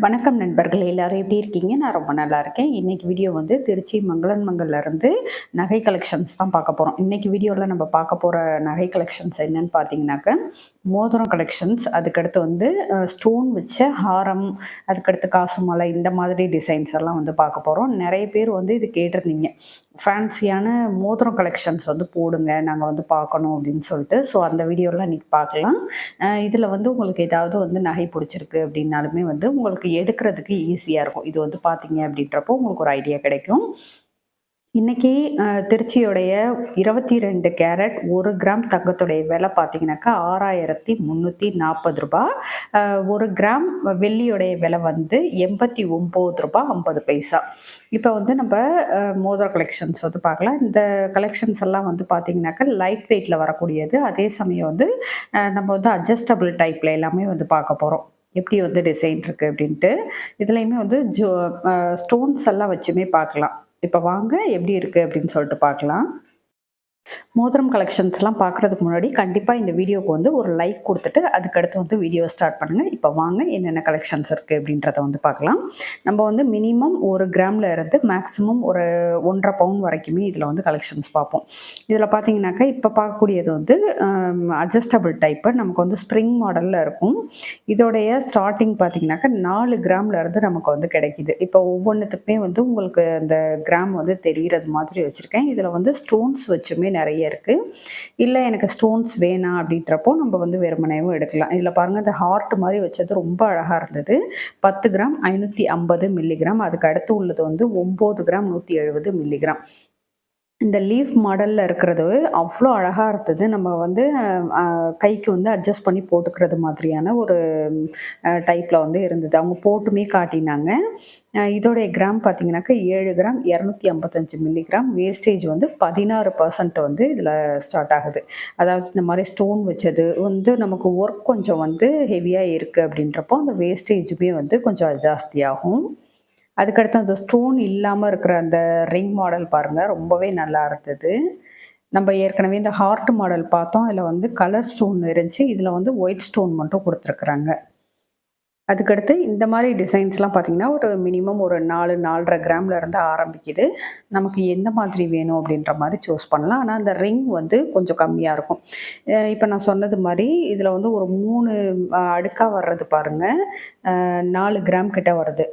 வணக்கம் நண்பர்களே, எல்லாரும் எப்படி இருக்கீங்க? நான் ரொம்ப நல்லா இருக்கேன். இன்னைக்கு வீடியோ வந்து திருச்சி மங்களன் மங்கல்ல இருந்து நகை கலெக்ஷன்ஸ் தான் பார்க்க போறோம். இன்னைக்கு வீடியோல நம்ம பார்க்க போற நகை கலெக்ஷன்ஸ் என்னன்னு பார்த்தீங்கன்னாக்க, மோதிரம் கலெக்ஷன்ஸ், அதுக்கடுத்து வந்து ஸ்டோன் வச்ச ஹாரம், அதுக்கடுத்து காசு மாலை, இந்த மாதிரி டிசைன்ஸ் எல்லாம் வந்து பார்க்க போறோம். நிறைய பேர் வந்து இது கேட்டிருந்தீங்க. ஃபேன்சியான மோதிரம் கலெக்ஷன்ஸ் வந்து போடுங்க, நாங்கள் வந்து பார்க்கணும் அப்படின்னு சொல்லிட்டு. ஸோ அந்த வீடியோலாம் இன்னைக்கு பார்க்கலாம். இதில் வந்து உங்களுக்கு ஏதாவது வந்து நகை பிடிச்சிருக்கு அப்படின்னாலுமே வந்து உங்களுக்கு எடுக்கிறதுக்கு ஈஸியாக இருக்கும். இது வந்து பார்த்தீங்க அப்படின்றப்போ உங்களுக்கு ஒரு ஐடியா கிடைக்கும். இன்னைக்கு திருச்சியுடைய 22 கேரட் 1 கிராம் தங்கத்துடைய விலை பார்த்தீங்கன்னாக்கா ரூ. 6,340. 1 கிராம் வெள்ளியுடைய விலை வந்து ரூ. 89.50. இப்போ வந்து நம்ம மோதிர கலெக்ஷன்ஸ் வந்து பார்க்கலாம். இந்த கலெக்ஷன்ஸ் எல்லாம் வந்து பார்த்தீங்கன்னாக்கா லைட் வெயிட்டில் வரக்கூடியது. அதே சமயம் வந்து நம்ம வந்து அட்ஜஸ்டபிள் டைப்பில் எல்லாமே வந்து பார்க்க போகிறோம். எப்படி வந்து டிசைன் இருக்குது அப்படின்ட்டு. இதுலேயுமே வந்து ஸ்டோன்ஸ் எல்லாம் வச்சுமே பார்க்கலாம். இப்போ வாங்க எப்படி இருக்குது அப்படின்னு சொல்லிட்டு பார்க்கலாம். மோதிரம் கலெக்ஷன்ஸ்லாம் பார்க்குறதுக்கு முன்னாடி கண்டிப்பாக இந்த வீடியோக்கு வந்து ஒரு லைக் கொடுத்துட்டு அதுக்கடுத்து வந்து வீடியோ ஸ்டார்ட் பண்ணுங்கள். இப்போ வாங்க என்னென்ன கலெக்ஷன்ஸ் இருக்குது அப்படின்றத வந்து பார்க்கலாம். நம்ம வந்து மினிமம் 1 கிராமில் இருந்து மேக்ஸிமம் ஒரு 1.5 பவுன் வரைக்குமே இதில் வந்து கலெக்ஷன்ஸ் பார்ப்போம். இதில் பார்த்தீங்கன்னாக்கா இப்போ பார்க்கக்கூடியது வந்து அட்ஜஸ்டபிள் டைப்பு, நமக்கு வந்து ஸ்ப்ரிங் மாடலில் இருக்கும். இதோடைய ஸ்டார்டிங் பார்த்தீங்கன்னாக்கா 4 கிராமில் இருந்து நமக்கு வந்து கிடைக்கிது. இப்போ ஒவ்வொன்றுத்துக்குமே வந்து உங்களுக்கு அந்த கிராம் வந்து தெரிகிறது மாதிரி வச்சுருக்கேன். இதில் வந்து ஸ்டோன்ஸ் வச்சுமே நிறைய இருக்கு. இல்லை எனக்கு ஸ்டோன்ஸ் வேணாம் அப்படின்றப்போ நம்ம வந்து வெறுமனையும் எடுக்கலாம். இதில் பாருங்கள், இந்த ஹார்ட் மாதிரி வச்சது ரொம்ப அழகாக இருந்தது. 10 கிராம் 550 மில்லிகிராம். அதுக்கு அடுத்து உள்ளது வந்து 9 கிராம் 170 மில்லிகிராம். இந்த லீஃப் மாடலில் இருக்கிறது அவ்வளோ அழகாக இருந்தது. நம்ம வந்து கைக்கு வந்து அட்ஜஸ்ட் பண்ணி போட்டுக்கிறது மாதிரியான ஒரு டைப்பில் வந்து இருந்தது. அவங்க போட்டுமே காட்டினாங்க. இதோடைய கிராம் பார்த்தீங்கன்னாக்கா 7 கிராம் 255 மில்லிகிராம். வேஸ்டேஜ் வந்து 16% வந்து இதில் ஸ்டார்ட் ஆகுது. அதாவது இந்த மாதிரி ஸ்டோன் வச்சது வந்து நமக்கு ஒர்க் கொஞ்சம் வந்து ஹெவியாக இருக்குது அப்படின்றப்போ அந்த வேஸ்டேஜுமே வந்து கொஞ்சம் ஜாஸ்தியாகும். அதுக்கடுத்து அந்த ஸ்டோன் இல்லாமல் இருக்கிற அந்த ரிங் மாடல் பாருங்கள், ரொம்பவே நல்லா இருந்தது. நம்ம ஏற்கனவே இந்த ஹார்ட் மாடல் பார்த்தோம். அதில் வந்து கலர் ஸ்டோன் இருந்துச்சு. இதில் வந்து ஒயிட் ஸ்டோன் மட்டும் கொடுத்துருக்குறாங்க. அதுக்கடுத்து இந்த மாதிரி டிசைன்ஸ்லாம் பார்த்திங்கன்னா ஒரு மினிமம் ஒரு 4-4.5 கிராமில் இருந்து ஆரம்பிக்குது. நமக்கு எந்த மாதிரி வேணும் அப்படின்ற மாதிரி சூஸ் பண்ணலாம். ஆனால் அந்த ரிங் வந்து கொஞ்சம் கம்மியாக இருக்கும். இப்போ நான் சொன்னது மாதிரி இதில் வந்து ஒரு 3 அடுக்காக வர்றது பாருங்கள், 4 கிராம் கிட்ட வருது.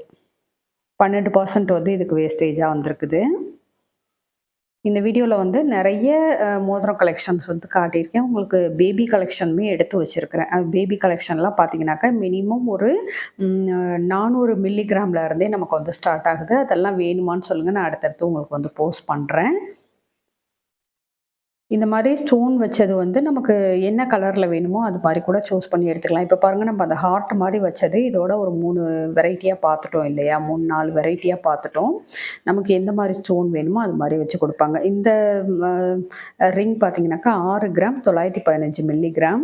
12% வந்து இதுக்கு வேஸ்டேஜாக வந்திருக்குது. இந்த வீடியோவில் வந்து நிறைய மோதிரம் கலெக்ஷன்ஸ் வந்து காட்டியிருக்கேன். உங்களுக்கு பேபி கலெக்ஷனுமே எடுத்து வச்சுருக்கிறேன். பேபி கலெக்ஷன்லாம் பார்த்தீங்கன்னாக்கா மினிமம் ஒரு 400 மில்லிகிராமில் இருந்தே நமக்கு வந்து ஸ்டார்ட் ஆகுது. அதெல்லாம் வேணுமான்னு சொல்லுங்கள், நான் அடுத்தடுத்து உங்களுக்கு வந்து போஸ்ட் பண்ணுறேன். இந்த மாதிரி ஸ்டோன் வச்சது வந்து நமக்கு என்ன கலரில் வேணுமோ அது மாதிரி கூட சூஸ் பண்ணி எடுத்துக்கலாம். இப்போ பாருங்கள், நம்ம அந்த ஹார்ட் மாதிரி வச்சது இதோட ஒரு 3 வெரைட்டியாக பார்த்துட்டோம் இல்லையா? 3-4 வெரைட்டியாக பார்த்துட்டோம். நமக்கு எந்த மாதிரி ஸ்டோன் வேணுமோ அது மாதிரி வச்சு கொடுப்பாங்க. இந்த ரிங் பார்த்தீங்கன்னாக்கா 6 கிராம் 915 மில்லிகிராம்.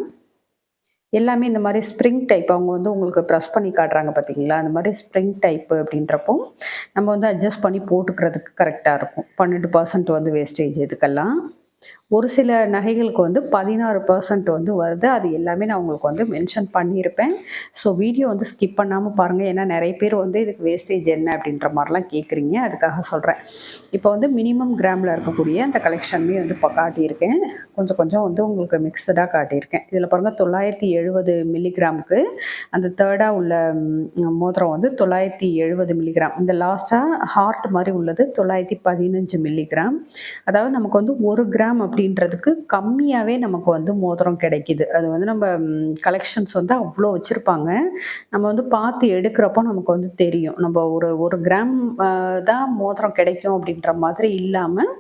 எல்லாமே இந்த மாதிரி ஸ்ப்ரிங் டைப். அவங்க வந்து உங்களுக்கு ப்ரெஸ் பண்ணி காட்டுறாங்க பார்த்தீங்களா? அந்த மாதிரி ஸ்ப்ரிங் டைப்பு அப்படின்றப்போ நம்ம வந்து அட்ஜஸ்ட் பண்ணி போட்டுக்கிறதுக்கு கரெக்டாக இருக்கும். 12% வந்து வேஸ்டேஜ் இதுக்கெல்லாம். ஒரு சில நகைகளுக்கு வந்து 16% வந்து வருது. அது எல்லாமே நான் உங்களுக்கு வந்து மென்ஷன் பண்ணியிருப்பேன். ஸோ வீடியோ வந்து ஸ்கிப் பண்ணாமல் பாருங்கள். ஏன்னா நிறைய பேர் வந்து இதுக்கு வேஸ்டேஜ் என்ன அப்படின்ற மாதிரிலாம் கேட்குறீங்க. அதுக்காக சொல்கிறேன். இப்போ வந்து மினிமம் கிராமில் இருக்கக்கூடிய அந்த கலெக்ஷனுமே வந்து இப்போ காட்டியிருக்கேன். கொஞ்சம் கொஞ்சம் வந்து உங்களுக்கு மிக்சடாக காட்டியிருக்கேன். இதில் பாருங்கள், 970 மில்லிகிராமுக்கு அந்த தேர்டாக உள்ள மோதிரம் வந்து 970 மில்லிகிராம். இந்த லாஸ்ட்டாக ஹார்ட் மாதிரி உள்ளது 915 மில்லிகிராம். அதாவது நமக்கு வந்து 1 கிராம் அப்படின்றதுக்கு கம்மியாகவே நமக்கு வந்து மோதிரம் கிடைக்கிது. அது வந்து நம்ம கலெக்ஷன்ஸ் வந்து அவ்வளோ வச்சுருப்பாங்க. நம்ம வந்து பார்த்து எடுக்கிறப்போ நமக்கு வந்து தெரியும். நம்ம ஒரு கிராம் தான் மோதிரம் கிடைக்கும் அப்படின்ற மாதிரி இல்லாமல்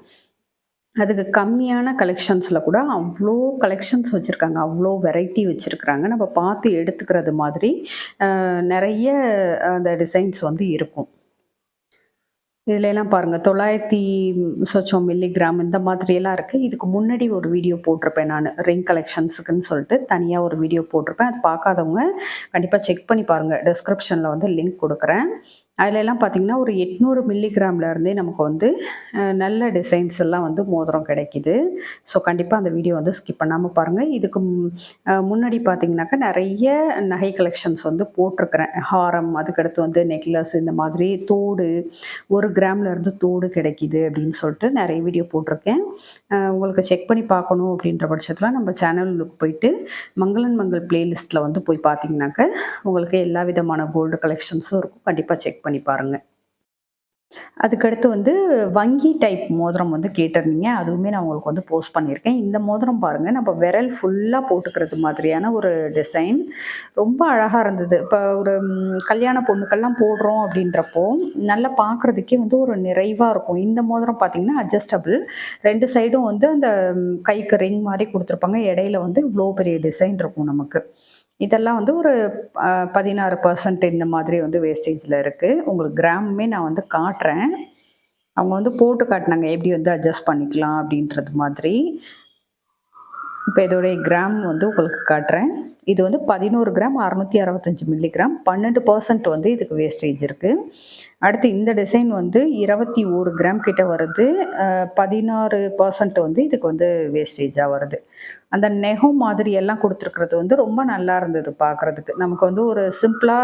அதுக்கு கம்மியான கலெக்ஷன்ஸில் கூட அவ்வளோ கலெக்ஷன்ஸ் வச்சுருக்காங்க. அவ்வளோ வெரைட்டி வச்சுருக்குறாங்க. நம்ம பார்த்து எடுத்துக்கிறது மாதிரி நிறைய அந்த டிசைன்ஸ் வந்து இருக்கும். இதுலலாம் பாருங்கள், 900 சொச்சம் மில்லிகிராம் இந்த மாதிரியெல்லாம் இருக்குது. இதுக்கு முன்னாடி ஒரு வீடியோ போட்டிருப்பேன் நான், ரிங் கலெக்ஷன்ஸுக்குன்னு சொல்லிட்டு தனியாக ஒரு வீடியோ போட்டிருப்பேன். அது பார்க்காதவங்க கண்டிப்பாக செக் பண்ணி பாருங்கள். டிஸ்கிரிப்ஷனில் வந்து லிங்க் கொடுக்குறேன். அதுலலாம் பார்த்தீங்கன்னா, ஒரு 800 மில்லிகிராம்ல இருந்தே நமக்கு வந்து நல்ல டிசைன்ஸ் எல்லாம் வந்து மோதிரம் கிடைக்குது. ஸோ கண்டிப்பா அந்த வீடியோ வந்து ஸ்கிப் பண்ணாம பாருங்க. இதுக்கு முன்னாடி பார்த்தீங்கன்னாக்கா, நெறைய நகை கலெக்ஷன்ஸ் வந்து போட்டிருக்கிறேன். ஹாரம், அதுக்கடுத்து வந்து நெக்லஸ் இந்த மாதிரி தோடு, 1 கிராம்ல இருந்து தோடு கிடைக்குது அப்படின்னு சொல்லிட்டு நெறைய வீடியோ போட்டிருக்கேன். உங்களுக்கு செக் பண்ணி பார்க்கணும் அப்படின்ற பட்சத்தில நம்ம சேனலுக்கு போயிட்டு மங்களன் மங்கள் பிளேலிஸ்ட்ல வந்து போய் பார்த்தீங்கன்னாக்க, உங்களுக்கு எல்லா விதமான கோல்டு கலெக்ஷன்ஸும் இருக்கும். கண்டிப்பா செக் பண்ணி பாருங்க. அதுக்கடுத்து வந்து வங்கி டைப் மோதிரம் வந்து கேட்டிருந்தீங்க. அதுவுமே நான் உங்களுக்கு வந்து போஸ்ட் பண்ணியிருக்கேன். இந்த மோதிரம் பாருங்க, நம்ம விரல் ஃபுல்லா போட்டுக்கிறது மாதிரியான ஒரு டிசைன். ரொம்ப அழகா இருந்தது. இப்ப ஒரு கல்யாண பொண்ணுக்கெல்லாம் போடுறோம் அப்படின்றப்போ, நல்லா பார்க்குறதுக்கே வந்து ஒரு நிறைவா இருக்கும். இந்த மோதிரம் பார்த்தீங்கன்னா, அட்ஜஸ்டபிள். 2 சைடும் வந்து அந்த கைக்கு ரிங் மாரி குடுத்துருப்பாங்க. இடையில வந்து இவ்ளோ பெரிய டிசைன் இருக்கும் நமக்கு. இதெல்லாம் வந்து ஒரு 16% இந்த மாதிரி வந்து வேஸ்டேஜ்ல இருக்கு. உங்களுக்கு கிராமுமே நான் வந்து காட்டுறேன். அவங்க வந்து போட்டு காட்டுனாங்க. எப்படி வந்து அட்ஜஸ்ட் பண்ணிக்கலாம் அப்படின்றது மாதிரி. இப்ப இதோடைய கிராம் வந்து உங்களுக்கு காட்டுறேன். இது வந்து 11 கிராம் 665 மில்லிகிராம். 12% வந்து இதுக்கு வேஸ்டேஜ் இருக்கு. அடுத்து இந்த டிசைன் வந்து 21 கிராம் கிட்ட வருது. 16% வந்து இதுக்கு வந்து வேஸ்டேஜா வருது. அந்த நெகம் மாதிரி எல்லாம் குடுத்துருக்கிறது வந்து ரொம்ப நல்லா இருந்தது பார்க்கறதுக்கு. நமக்கு வந்து ஒரு சிம்பிளா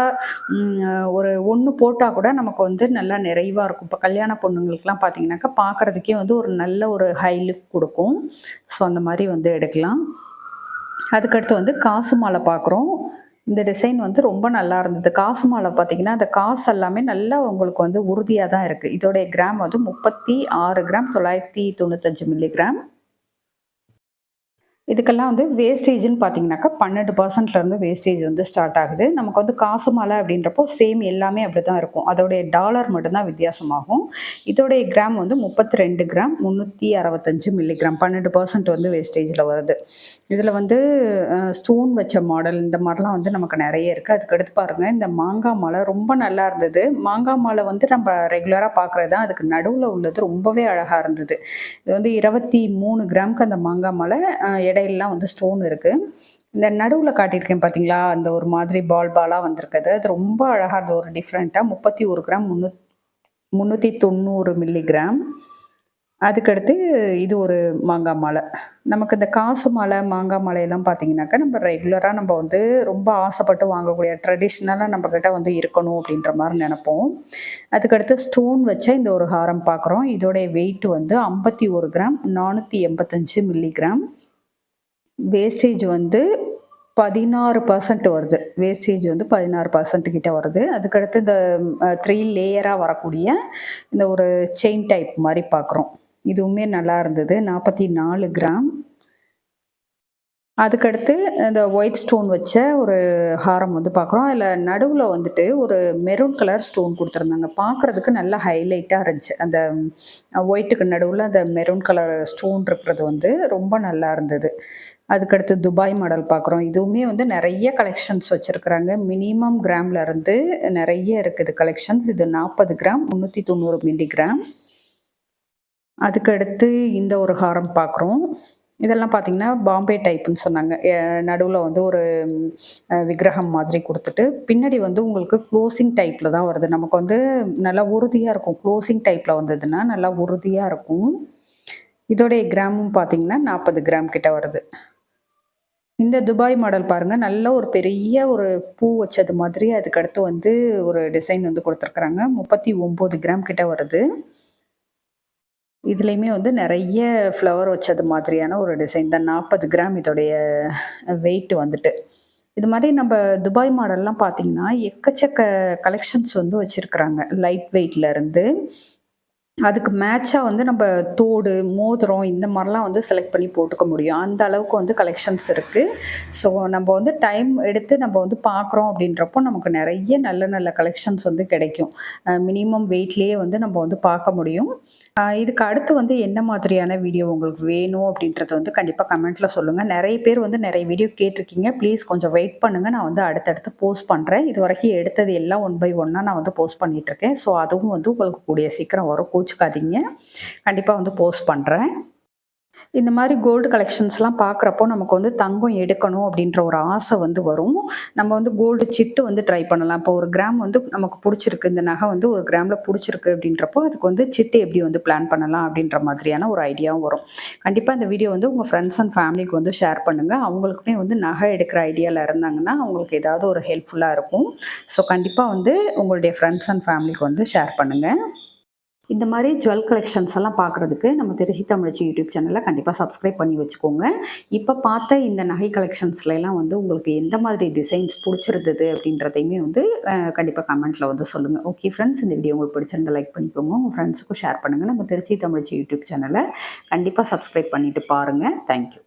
ஒரு 1 போட்டா கூட நமக்கு வந்து நல்லா நிறைவா இருக்கும். இப்ப கல்யாண பொண்ணுங்களுக்குலாம் பார்த்தீங்கன்னாக்கா, பார்க்கறதுக்கே வந்து ஒரு நல்ல ஒரு ஹை லுக் குடுக்கும். ஸோ அந்த மாரி வந்து எடுக்கலாம். அதுக்கடுத்து வந்து காசு மாலை பார்க்குறோம். இந்த டிசைன் வந்து ரொம்ப நல்லா இருந்தது. காசு மாலை பார்த்தீங்கன்னா, அந்த காசு எல்லாமே நல்லா உங்களுக்கு வந்து உறுதியா தான் இருக்கு. இதோடைய கிராம் வந்து 36 கிராம் 995 மில்லிகிராம். இதுக்கெல்லாம் வந்து வேஸ்டேஜ்ன்னு பார்த்தீங்கன்னாக்கா 12%லேருந்து வேஸ்டேஜ் வந்து ஸ்டார்ட் ஆகுது. நமக்கு வந்து காசு மாலை அப்படின்றப்போ சேம் எல்லாமே அப்படிதான் இருக்கும். அதோடைய டாலர் மட்டும் தான் வித்தியாசமாகும். இதோடைய கிராம் வந்து 32 கிராம் 365 மில்லிகிராம் 12% வந்து வேஸ்டேஜில் வருது. இதில் வந்து ஸ்டோன் வச்ச மாடல் இந்த மாதிரிலாம் வந்து நமக்கு நிறைய இருக்குது. அதுக்கடுத்து பாருங்கள், இந்த மாங்காய் மாலை ரொம்ப நல்லா இருந்தது. மாங்காய் மாலை வந்து நம்ம ரெகுலராக பார்க்குறது தான். அதுக்கு நடுவில் உள்ளது ரொம்பவே அழகாக இருந்தது. இது வந்து 23 கிராமுக்கு அந்த மாங்காய் மாலை இடையிலலாம் வந்து ஸ்டோன் இருக்கு. இந்த நடுவுல காட்டியிருக்கேன் பார்த்தீங்களா? அந்த ஒரு மாதிரி பால் பாலா வந்திருக்குது. அது ரொம்ப அழகா இருந்தது. ஒரு டிஃப்ரெண்ட்டா 31 கிராம் 390 மில்லிகிராம். அதுக்கடுத்து இது ஒரு மாங்காய் மாலை. நமக்கு இந்த காசு மாலை, மாங்காய் மாலையெல்லாம் பார்த்தீங்கன்னாக்கா, நம்ம ரெகுலரா நம்ம வந்து ரொம்ப ஆசைப்பட்டு வாங்கக்கூடிய ட்ரெடிஷ்னலா நம்மகிட்ட வந்து இருக்கணும் அப்படின்ற மாரி நெனைப்போம். அதுக்கடுத்து ஸ்டோன் வச்ச இந்த ஒரு ஹாரம் பார்க்குறோம். இதோடைய வெயிட் வந்து 51 கிராம் 485 மில்லிகிராம். வேஸ்டேஜ் வந்து 16% வருது. வேஸ்டேஜ் வந்து 16% கிட்ட வருது. அதுக்கடுத்து இந்த 3 லேயரா வரக்கூடிய இந்த ஒரு செயின் டைப் மாரி பார்க்குறோம். இதுவுமே நல்லா இருந்தது. 44 கிராம். அதுக்கடுத்து இந்த ஒயிட் ஸ்டோன் வச்ச ஒரு ஹாரம் வந்து பார்க்குறோம். அதில நடுவுல வந்துட்டு ஒரு மெரூன் கலர் ஸ்டோன் குடுத்துருந்தாங்க. பார்க்குறதுக்கு நல்லா ஹைலைட்டா இருந்துச்சு. அந்த ஒயிட்டுக்கு நடுவுல அந்த மெரூன் கலர் ஸ்டோன் இருக்கிறது வந்து ரொம்ப நல்லா இருந்தது. அதுக்கடுத்து துபாய் மாடல் பார்க்குறோம். இதுவுமே வந்து நெறைய கலெக்ஷன்ஸ் வச்சிருக்கிறாங்க. மினிமம் கிராம்ல இருந்து நெறைய இருக்குது கலெக்ஷன்ஸ். இது 40 கிராம் 390 மில்லிகிராம். அதுக்கடுத்து இந்த ஒரு ஹாரம் பார்க்குறோம். இதெல்லாம் பார்த்தீங்கன்னா, பாம்பே டைப்புன்னு சொன்னாங்க. நடுவுல வந்து ஒரு விக்கிரகம் மாதிரி குடுத்துட்டு, பின்னாடி வந்து உங்களுக்கு க்ளோசிங் டைப்ல தான் வருது. நமக்கு வந்து நல்லா உறுதியா இருக்கும். க்ளோசிங் டைப்ல வந்ததுன்னா, நல்லா உறுதியா இருக்கும். இதோடைய கிராமும் பார்த்தீங்கன்னா, 40 கிராம் கிட்ட வருது. இந்த துபாய் மாடல் பாருங்க, நல்ல ஒரு பெரிய ஒரு பூ வச்சது மாதிரி, அதுக்கடுத்து வந்து ஒரு டிசைன் வந்து குடுத்துருக்காங்க. 39 கிராம் கிட்ட வருது. இதுலயுமே வந்து நெறைய ஃப்ளவர் வச்சது மாதிரியான ஒரு டிசைன் தான். 40 கிராம் இதோடைய வெயிட் வந்துட்டு. இது மாரி நம்ப துபாய் மாடல்லாம் பார்த்தீங்கன்னா, எக்கச்சக்க கலெக்ஷன்ஸ் வந்து வச்சிருக்கிறாங்க. லைட் வெயிட்ல இருந்து அதுக்கு மேட்சா வந்து நம்ப தோடு, மோதிரம் இந்த மாரிலாம் வந்து செலக்ட் பண்ணி போட்டுக்க முடியும். அந்த அளவுக்கு வந்து கலெக்ஷன்ஸ் இருக்கு. ஸோ நம்ப வந்து டைம் எடுத்து நம்ப வந்து பார்க்குறோம் அப்படின்றப்போ, நமக்கு நெறைய நல்ல நல்ல கலெக்ஷன்ஸ் வந்து கிடைக்கும். மினிமம் வெயிட்லயே வந்து நம்ப வந்து பார்க்க முடியும். இதுக்கு அடுத்து வந்து என்ன மாதிரியான வீடியோ உங்களுக்கு வேணும் அப்படின்றத வந்து கண்டிப்பா கமெண்ட்ல சொல்லுங்க. நெறைய பேர் வந்து நெறைய வீடியோ கேட்டிருக்கீங்க. ப்ளீஸ் கொஞ்சம் வெயிட் பண்ணுங்க. நான் வந்து அடுத்தடுத்து போஸ்ட் பண்றேன். இதுவரைக்கும் எடுத்தது எல்லாம் ஒன் பை ஒன்னா நான் வந்து போஸ்ட் பண்ணிட்டுருக்கேன். ஸோ அதுவும் வந்து உங்களுக்கு கூடிய சீக்கிரம் வரும். கோச்சுக்காதீங்க. கண்டிப்பா வந்து போஸ்ட் பண்றேன். இந்த மாதிரி கோல்டு கலெக்ஷன்ஸ்லாம் பார்க்குறப்போ நமக்கு வந்து தங்கம் எடுக்கணும் அப்படின்ற ஒரு ஆசை வந்து வரும். நம்ம வந்து கோல்டு சிட்டு வந்து ட்ரை பண்ணலாம். இப்போ ஒரு கிராம் வந்து நமக்கு புடிச்சிருக்கு. இந்த நகை வந்து ஒரு கிராம்ல புடிச்சிருக்கு அப்படின்றப்போ, அதுக்கு வந்து சிட்டு எப்படி வந்து பிளான் பண்ணலாம் அப்படின்ற மாதிரியான ஒரு ஐடியாவும் வரும். கண்டிப்பா இந்த வீடியோ வந்து உங்க ஃப்ரெண்ட்ஸ் அண்ட் ஃபேமிலிக்கு வந்து ஷேர் பண்ணுங்க. அவங்களுக்குமே வந்து நகை எடுக்கிற ஐடியால இருந்தாங்கன்னா, அவங்களுக்கு ஏதாவது ஒரு ஹெல்ப்ஃபுல்லா இருக்கும். ஸோ கண்டிப்பா வந்து உங்களுடைய ஃப்ரெண்ட்ஸ் அண்ட் ஃபேமிலிக்கு வந்து ஷேர் பண்ணுங்க. இந்த மாதிரி ஜுவல் கலெக்ஷன்ஸ் எல்லாம் பார்க்குறதுக்கு நம்ம திருச்சி தமிழச்சி யூடியூப் சேனலை கண்டிப்பாக சப்ஸ்கிரைப் பண்ணி வச்சுக்கோங்க. இப்போ பார்த்த இந்த நகை கலெக்ஷன்ஸ்லாம் வந்து உங்களுக்கு எந்த மாதிரி டிசைன்ஸ் பிடிச்சிருந்தது அப்படின்றதையுமே வந்து கண்டிப்பாக கமெண்ட்டில் வந்து சொல்லுங்கள். ஓகே ஃப்ரெண்ட்ஸ், இந்த வீடியோ உங்களுக்கு பிடிச்சிருந்தா லைக் பண்ணிக்கோங்க. உங்கள் ஃப்ரெண்ட்ஸுக்கும் ஷேர் பண்ணுங்கள். நம்ம திருச்சி தமிழச்சி யூடியூப் சேனலை கண்டிப்பாக சப்ஸ்கிரைப் பண்ணிவிட்டு பாருங்கள். தேங்க்யூ.